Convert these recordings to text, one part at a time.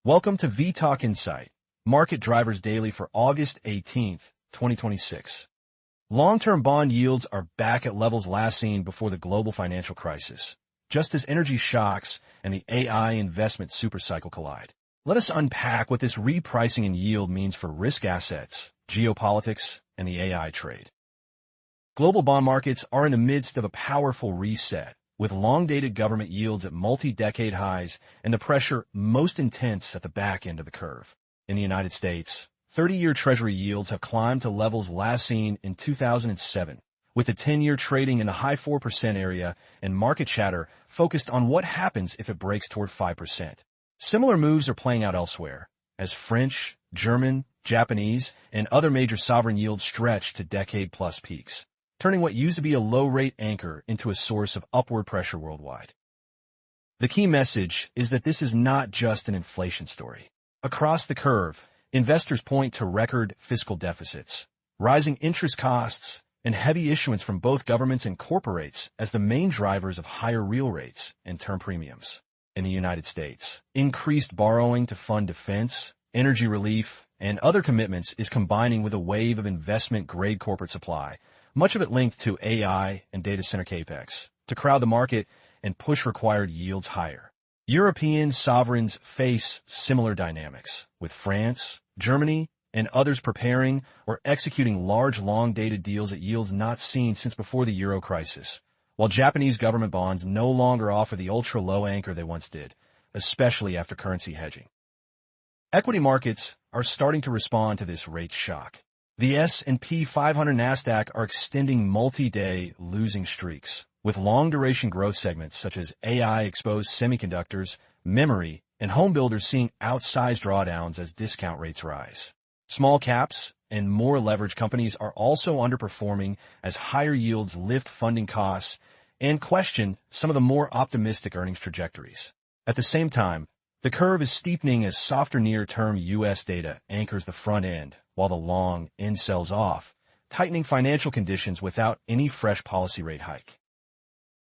Welcome to vTalkInsight, Market Drivers Daily for August 18th, 2026. Long-term bond yields are back at levels last seen before the global financial crisis, just as energy shocks and the AI investment supercycle collide. Let us unpack what this repricing in yield means for risk assets, geopolitics, and the AI trade. Global bond markets are in the midst of a powerful reset, with long-dated government yields at multi-decade highs and the pressure most intense at the back end of the curve. In the United States, 30-year Treasury yields have climbed to levels last seen in 2007, with the 10-year trading in the high 4% area and market chatter focused on what happens if it breaks toward 5%. Similar moves are playing out elsewhere, as French, German, Japanese, and other major sovereign yields stretch to decade-plus peaks, turning what used to be a low-rate anchor into a source of upward pressure worldwide. The key message is that this is not just an inflation story. Across the curve, investors point to record fiscal deficits, rising interest costs, and heavy issuance from both governments and corporates as the main drivers of higher real rates and term premiums. In the United States, increased borrowing to fund defense, energy relief, and other commitments is combining with a wave of investment-grade corporate supply, much of it linked to AI and data center capex, to crowd the market and push required yields higher. European sovereigns face similar dynamics, with France, Germany, and others preparing or executing large long-dated deals at yields not seen since before the Euro crisis, while Japanese government bonds no longer offer the ultra-low anchor they once did, especially after currency hedging. Equity markets are starting to respond to this rate shock. The S&P 500 NASDAQ are extending multi-day losing streaks, with long-duration growth segments such as AI-exposed semiconductors, memory, and home builders seeing outsized drawdowns as discount rates rise. Small caps and more leveraged companies are also underperforming as higher yields lift funding costs and question some of the more optimistic earnings trajectories. At the same time, the curve is steepening as softer near-term U.S. data anchors the front end, while the long end sells off, tightening financial conditions without any fresh policy rate hike.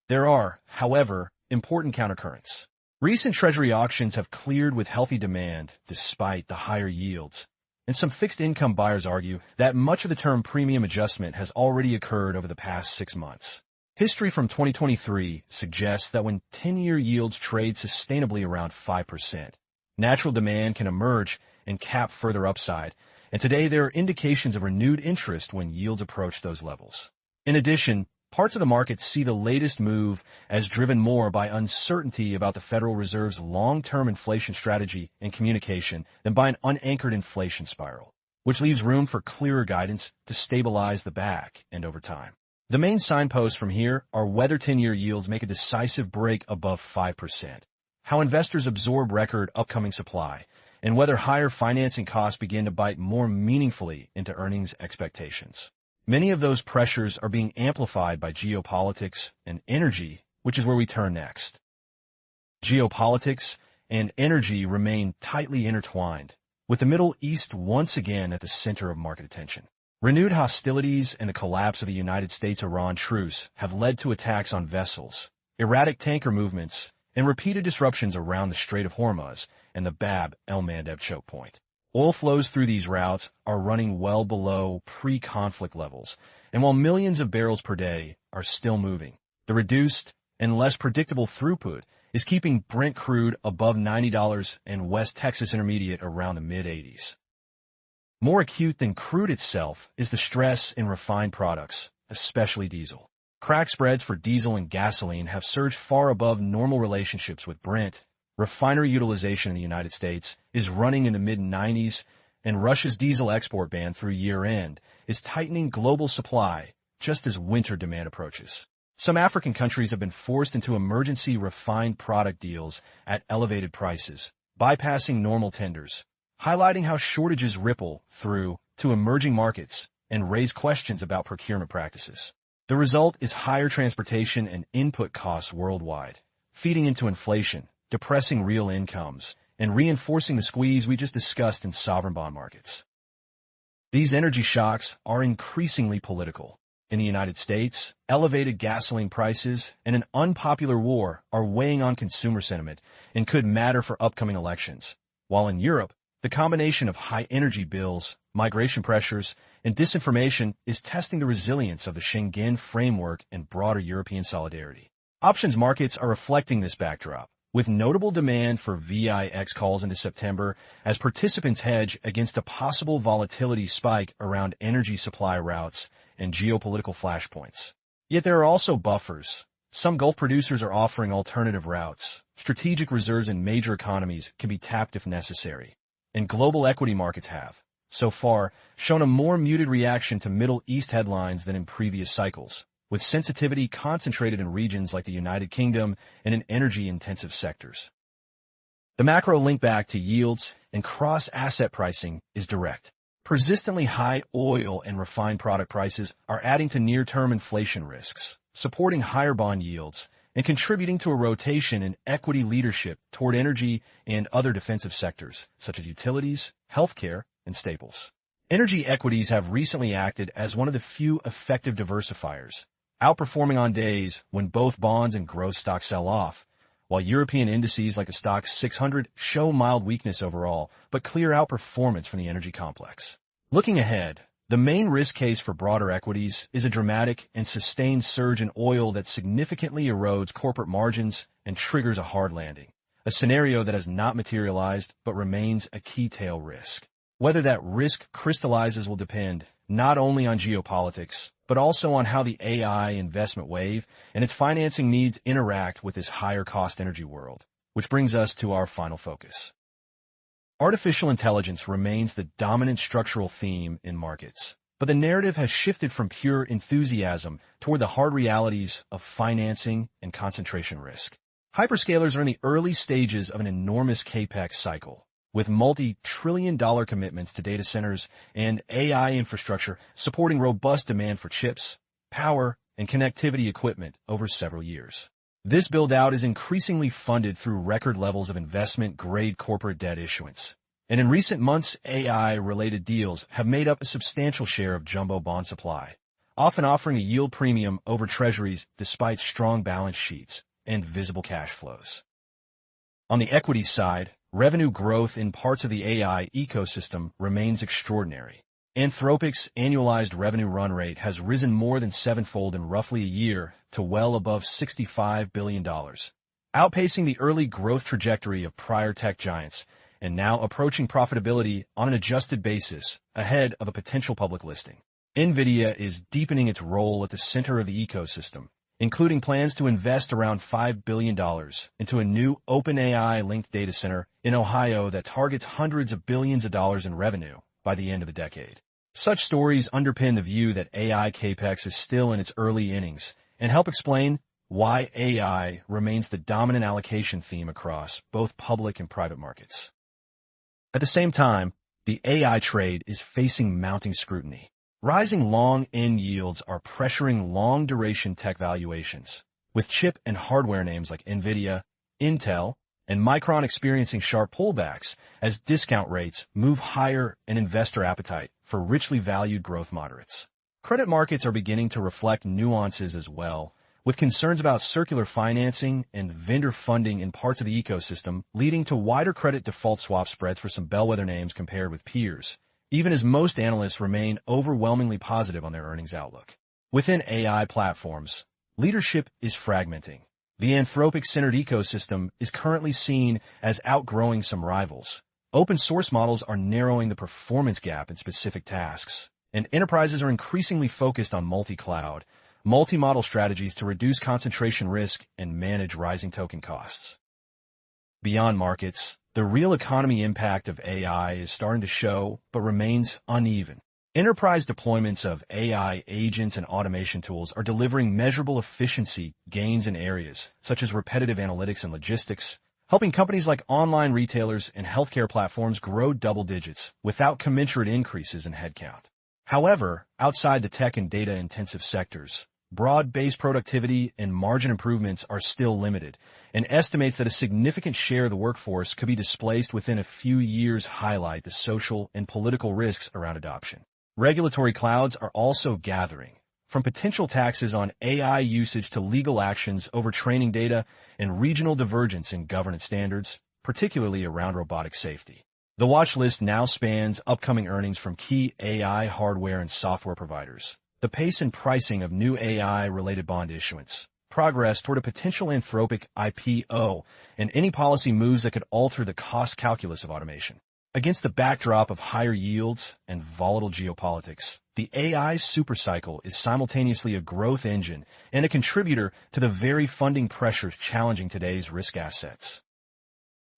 There are, however, important countercurrents. Recent Treasury auctions have cleared with healthy demand despite the higher yields, and some fixed-income buyers argue that much of the term premium adjustment has already occurred over the past 6 months. History from 2023 suggests that when 10-year yields trade sustainably around 5%, natural demand can emerge and cap further upside, and today there are indications of renewed interest when yields approach those levels. In addition, parts of the market see the latest move as driven more by uncertainty about the Federal Reserve's long-term inflation strategy and communication than by an unanchored inflation spiral, which leaves room for clearer guidance to stabilize the back end over time. The main signposts from here are whether 10-year yields make a decisive break above 5%, how investors absorb record upcoming supply, and whether higher financing costs begin to bite more meaningfully into earnings expectations. Many of those pressures are being amplified by geopolitics and energy, which is where we turn next. Geopolitics and energy remain tightly intertwined, with the Middle East once again at the center of market attention. Renewed hostilities and the collapse of the United States-Iran truce have led to attacks on vessels, erratic tanker movements, and repeated disruptions around the Strait of Hormuz and the Bab el-Mandeb choke point. Oil flows through these routes are running well below pre-conflict levels, and while millions of barrels per day are still moving, the reduced and less predictable throughput is keeping Brent crude above $90 and West Texas Intermediate around the mid-80s. More acute than crude itself is the stress in refined products, especially diesel. Crack spreads for diesel and gasoline have surged far above normal relationships with Brent. Refinery utilization in the United States is running in the mid-90s, and Russia's diesel export ban through year-end is tightening global supply just as winter demand approaches. Some African countries have been forced into emergency refined product deals at elevated prices, bypassing normal tenders, highlighting how shortages ripple through to emerging markets and raise questions about procurement practices. The result is higher transportation and input costs worldwide, feeding into inflation, depressing real incomes, and reinforcing the squeeze we just discussed in sovereign bond markets. These energy shocks are increasingly political. In the United States, elevated gasoline prices and an unpopular war are weighing on consumer sentiment and could matter for upcoming elections. while in Europe, the combination of high energy bills, migration pressures, and disinformation is testing the resilience of the Schengen framework and broader European solidarity. Options markets are reflecting this backdrop, with notable demand for VIX calls into September as participants hedge against a possible volatility spike around energy supply routes and geopolitical flashpoints. Yet there are also buffers. Some Gulf producers are offering alternative routes. Strategic reserves in major economies can be tapped if necessary. And global equity markets have, so far, shown a more muted reaction to Middle East headlines than in previous cycles, with sensitivity concentrated in regions like the United Kingdom and in energy-intensive sectors. The macro link back to yields and cross-asset pricing is direct. Persistently high oil and refined product prices are adding to near-term inflation risks, supporting higher bond yields, and contributing to a rotation in equity leadership toward energy and other defensive sectors, such as utilities, healthcare, and staples. Energy equities have recently acted as one of the few effective diversifiers, outperforming on days when both bonds and growth stocks sell off, while European indices like the Stoxx 600 show mild weakness overall, but clear outperformance from the energy complex. Looking ahead, the main risk case for broader equities is a dramatic and sustained surge in oil that significantly erodes corporate margins and triggers a hard landing, a scenario that has not materialized but remains a key tail risk. Whether that risk crystallizes will depend not only on geopolitics, but also on how the AI investment wave and its financing needs interact with this higher-cost energy world, which brings us to our final focus. Artificial intelligence remains the dominant structural theme in markets, but the narrative has shifted from pure enthusiasm toward the hard realities of financing and concentration risk. Hyperscalers are in the early stages of an enormous capex cycle, with multi-trillion-dollar commitments to data centers and AI infrastructure supporting robust demand for chips, power, and connectivity equipment over several years. This build-out is increasingly funded through record levels of investment-grade corporate debt issuance. And in recent months, AI-related deals have made up a substantial share of jumbo bond supply, often offering a yield premium over treasuries despite strong balance sheets and visible cash flows. On the equity side, revenue growth in parts of the AI ecosystem remains extraordinary. Anthropic's annualized revenue run rate has risen more than sevenfold in roughly a year to well above $65 billion, outpacing the early growth trajectory of prior tech giants and now approaching profitability on an adjusted basis ahead of a potential public listing. NVIDIA is deepening its role at the center of the ecosystem, including plans to invest around $5 billion into a new OpenAI-linked data center in Ohio that targets hundreds of billions of dollars in revenue by the end of the decade. Such stories underpin the view that AI capex is still in its early innings and help explain why AI remains the dominant allocation theme across both public and private markets. At the same time, the AI trade is facing mounting scrutiny. Rising long-end yields are pressuring long-duration tech valuations, with chip and hardware names like NVIDIA, Intel, and Micron experiencing sharp pullbacks as discount rates move higher and investor appetite for richly valued growth moderates. Credit markets are beginning to reflect nuances as well, with concerns about circular financing and vendor funding in parts of the ecosystem leading to wider credit default swap spreads for some bellwether names compared with peers, even as most analysts remain overwhelmingly positive on their earnings outlook. Within AI platforms, leadership is fragmenting. The Anthropic-centered ecosystem is currently seen as outgrowing some rivals. Open source models are narrowing the performance gap in specific tasks, and enterprises are increasingly focused on multi-cloud, multi-model strategies to reduce concentration risk and manage rising token costs. Beyond markets, the real economy impact of AI is starting to show, but remains uneven. Enterprise deployments of AI agents and automation tools are delivering measurable efficiency gains in areas such as repetitive analytics and logistics, helping companies like online retailers and healthcare platforms grow double digits without commensurate increases in headcount. However, outside the tech and data-intensive sectors, broad-based productivity and margin improvements are still limited, and estimates that a significant share of the workforce could be displaced within a few years highlight the social and political risks around adoption. Regulatory clouds are also gathering, from potential taxes on AI usage to legal actions over training data and regional divergence in governance standards. particularly around robotic safety. The watch list now spans upcoming earnings from key AI hardware and software providers, the pace and pricing of new AI-related bond issuance, progress toward a potential Anthropic IPO, and any policy moves that could alter the cost calculus of automation. Against the backdrop of higher yields and volatile geopolitics, the AI supercycle is simultaneously a growth engine and a contributor to the very funding pressures challenging today's risk assets.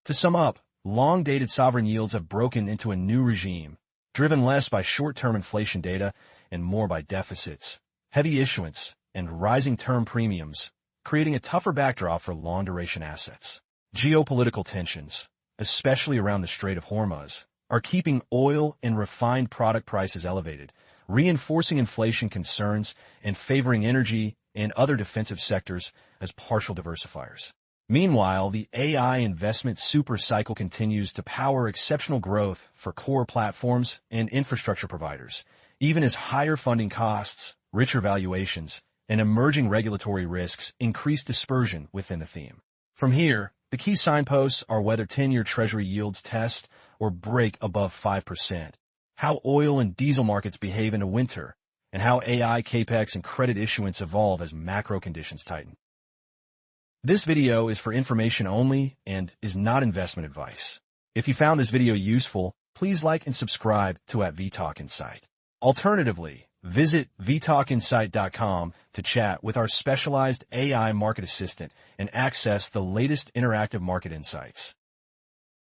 To sum up, long-dated sovereign yields have broken into a new regime, driven less by short-term inflation data and more by deficits, heavy issuance, and rising term premiums, creating a tougher backdrop for long-duration assets. Geopolitical tensions, especially around the Strait of Hormuz, are keeping oil and refined product prices elevated, reinforcing inflation concerns and favoring energy and other defensive sectors as partial diversifiers. Meanwhile, the AI investment supercycle continues to power exceptional growth for core platforms and infrastructure providers, even as higher funding costs, richer valuations, and emerging regulatory risks increase dispersion within the theme. From here, the key signposts are whether 10-year Treasury yields test or break above 5%, how oil and diesel markets behave in a winter, and how AI capex and credit issuance evolve as macro conditions tighten. This video is for information only and is not investment advice. If you found this video useful, please like and subscribe to vTalkInsight. Alternatively, visit vTalkInsight.com to chat with our specialized AI market assistant and access the latest interactive market insights.